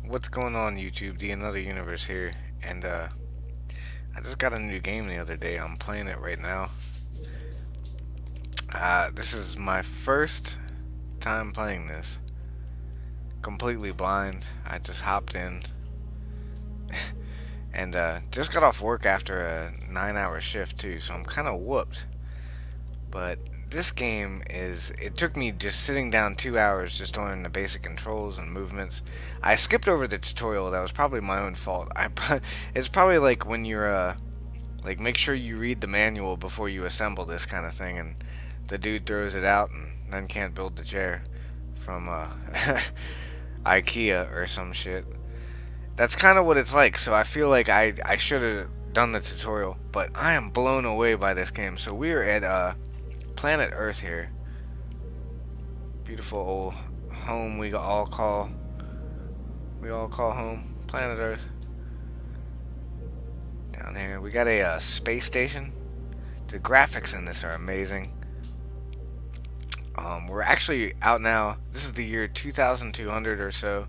What's going on, YouTube? The Another Universe here, and I just got a new game the other day. I'm playing it right now. This is my first time playing this. Completely blind. I just hopped in and just got off work after a 9-hour shift too, so I'm kind of whooped. But this game is. It took me just sitting down 2 hours just to learn the basic controls and movements. I skipped over the tutorial. That was probably my own fault. It's probably like when you're like make sure you read the manual before you assemble this kind of thing, and the dude throws it out and then can't build the chair from IKEA or some shit. That's kind of what it's like. So I feel like I should have done the tutorial, but I am blown away by this game. So we are at planet Earth here. Beautiful old home we all call home. Planet Earth. Down here we got a space station. The graphics in this are amazing. We're actually out now. This is the year 2200 or so.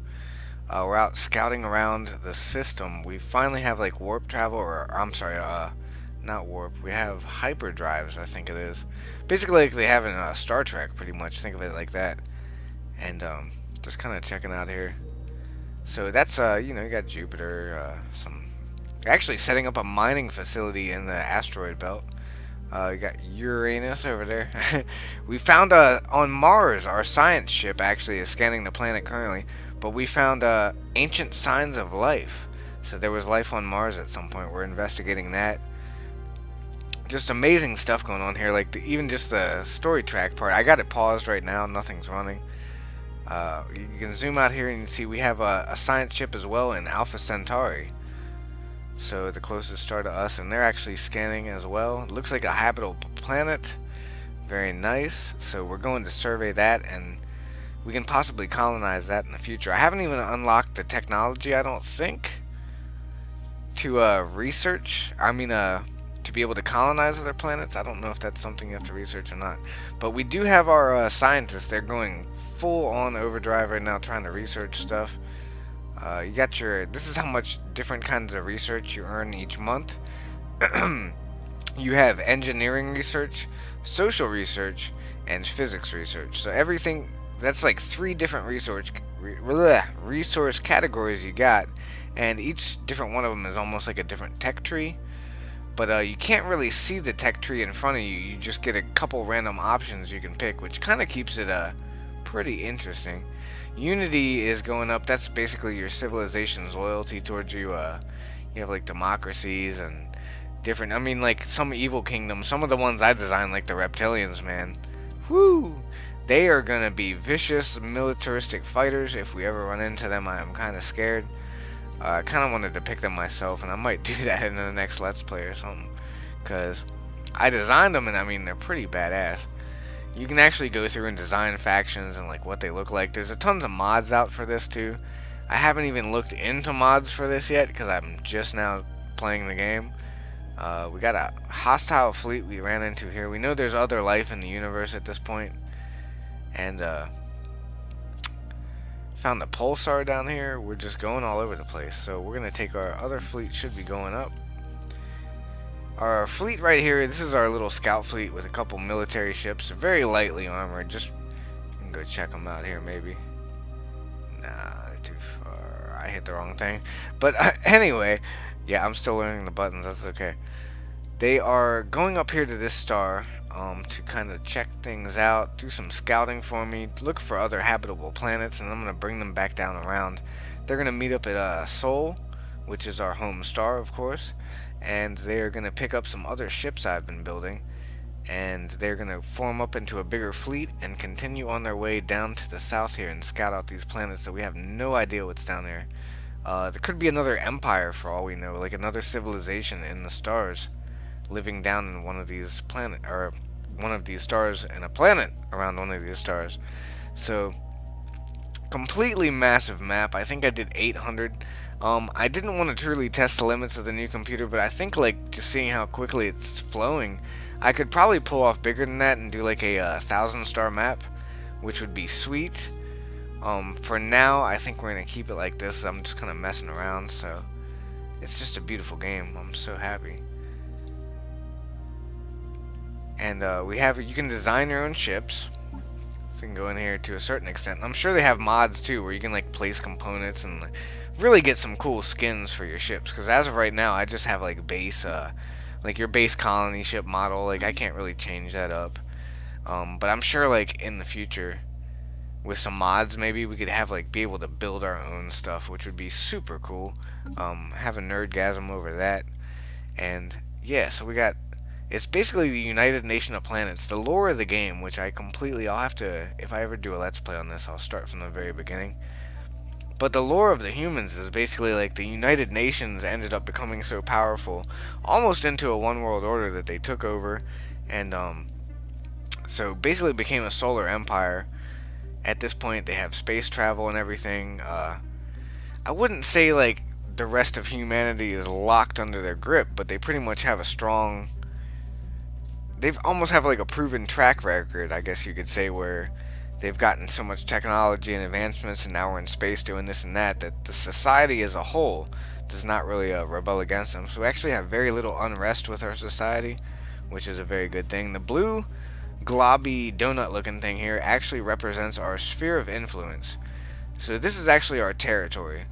We're out scouting around the system. We finally have like warp travel, or I'm sorry, not warp. We have hyperdrives, I think it is. Basically, like they have in Star Trek, pretty much. Think of it like that. And just kind of checking out here. So that's you got Jupiter, some actually setting up a mining facility in the asteroid belt. You got Uranus over there. We found on Mars, our science ship actually is scanning the planet currently, but we found ancient signs of life. So there was life on Mars at some point. We're investigating that. Just amazing stuff going on here, like even just the story track part. I got it paused right now. Nothing's running. You can zoom out here and you can see we have a science ship as well in Alpha Centauri. So the closest star to us, and they're actually scanning as well. It looks like a habitable planet. Very nice. So we're going to survey that, and we can possibly colonize that in the future. I haven't even unlocked the technology, I don't think, to research. To be able to colonize other planets. I don't know if that's something you have to research or not. But we do have our scientists. They're going full on overdrive right now, trying to research stuff. You got this is how much different kinds of research you earn each month. You have engineering research, social research, and physics research. So everything, that's like three different resource categories you got, and each different one of them is almost like a different tech tree. But you can't really see the tech tree in front of you. You just get a couple random options you can pick, which kind of keeps it pretty interesting. Unity is going up. That's basically your civilization's loyalty towards you. You have like democracies and different. I mean, like some evil kingdoms. Some of the ones I designed, like the reptilians, man. Whoo! They are gonna be vicious, militaristic fighters. If we ever run into them, I am kind of scared. I kind of wanted to pick them myself, and I might do that in the next Let's Play or something. Cause I designed them, and I mean they're pretty badass. You can actually go through and design factions and like what they look like. There's a tons of mods out for this too. I haven't even looked into mods for this yet because I'm just now playing the game. We got a hostile fleet we ran into here. We know there's other life in the universe at this point. And found a pulsar down here. We're just going all over the place. So we're going to take our other fleet, should be going up. Our fleet right here, this is our little scout fleet with a couple military ships, very lightly armored. Just you can go check them out here maybe. Nah, they're too far. I hit the wrong thing. But anyway, yeah, I'm still learning the buttons. That's okay. They are going up here to this star to kind of check things out, do some scouting for me, look for other habitable planets, and I'm going to bring them back down around. They're going to meet up at Sol, which is our home star, of course. And they're going to pick up some other ships I've been building, and they're going to form up into a bigger fleet and continue on their way down to the south here and scout out these planets that we have no idea what's down there. There could be another empire for all we know, like another civilization in the stars living down in one of these one of these stars, and a planet around one of these stars. So completely massive map. I think I did 800. I didn't want to truly test the limits of the new computer, but I think like just seeing how quickly it's flowing, I could probably pull off bigger than that and do like a 1,000-star map, which would be sweet. For now, I think we're gonna keep it like this. I'm just kind of messing around, so it's just a beautiful game. I'm so happy. And we have, you can design your own ships. So you can go in here to a certain extent. I'm sure they have mods too, where you can like place components and like, really get some cool skins for your ships. Because as of right now, I just have like base, like your base colony ship model. Like I can't really change that up. But I'm sure like in the future, with some mods, maybe we could have like be able to build our own stuff, which would be super cool. Have a nerdgasm over that. And yeah, so we got, it's basically the United Nation of Planets, the lore of the game, which I'll have to, if I ever do a Let's Play on this, I'll start from the very beginning. But the lore of the humans is basically like the United Nations ended up becoming so powerful, almost into a one world order, that they took over, and so basically became a solar empire. At this point, they have space travel and everything. I wouldn't say like the rest of humanity is locked under their grip, but they pretty much have a strong, they've almost have like a proven track record, I guess you could say, where they've gotten so much technology and advancements, and now we're in space doing this and that, that the society as a whole does not really rebel against them. So we actually have very little unrest with our society, which is a very good thing. The blue globby donut looking thing here actually represents our sphere of influence. So this is actually our territory.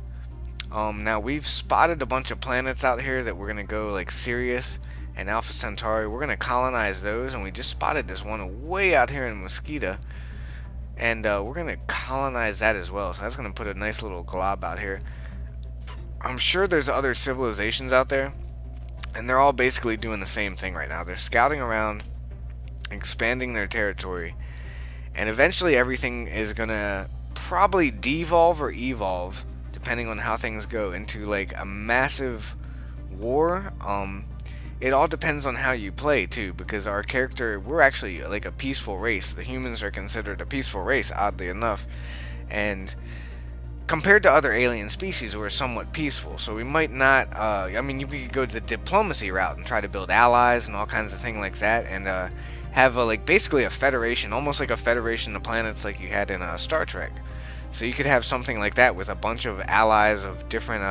Now we've spotted a bunch of planets out here that we're gonna go, like Sirius and Alpha Centauri. We're gonna colonize those, and we just spotted this one way out here in Mosquita, and we're gonna colonize that as well. So that's gonna put a nice little glob out here. I'm sure there's other civilizations out there, and they're all basically doing the same thing right now. They're scouting around, expanding their territory, and eventually everything is gonna probably devolve or evolve, depending on how things go, into like a massive war. It all depends on how you play too, because our character, we're actually like a peaceful race. The humans are considered a peaceful race, oddly enough, and compared to other alien species, we're somewhat peaceful. So we might not, I mean, we could go the diplomacy route and try to build allies and all kinds of things like that, and have a, like basically a federation, almost like a federation of planets like you had in Star Trek. So you could have something like that with a bunch of allies of different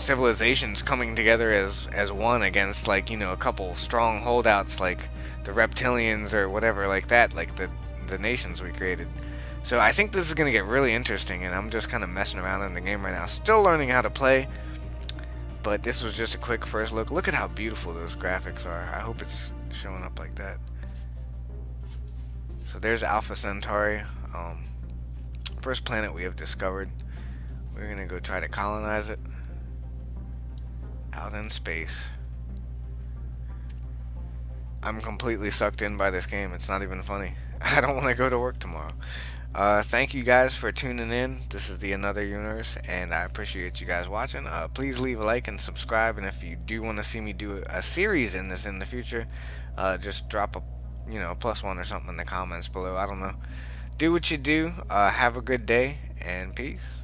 civilizations coming together as one against, like, you know, a couple strong holdouts like the reptilians or whatever like that, like the nations we created. So I think this is going to get really interesting, and I'm just kind of messing around in the game right now, still learning how to play. But this was just a quick first look. Look at how beautiful those graphics are. I hope it's showing up like that. So there's Alpha Centauri, first planet we have discovered. We're gonna go try to colonize it out in space. I'm completely sucked in by this game. It's not even funny. I don't want to go to work tomorrow. Thank you guys for tuning in. This is the Another Universe, and I appreciate you guys watching. Please leave a like and subscribe, and if you do want to see me do a series in this in the future, just drop a, you know, +1 or something in the comments below. I don't know. Do what you do. Have a good day, and peace.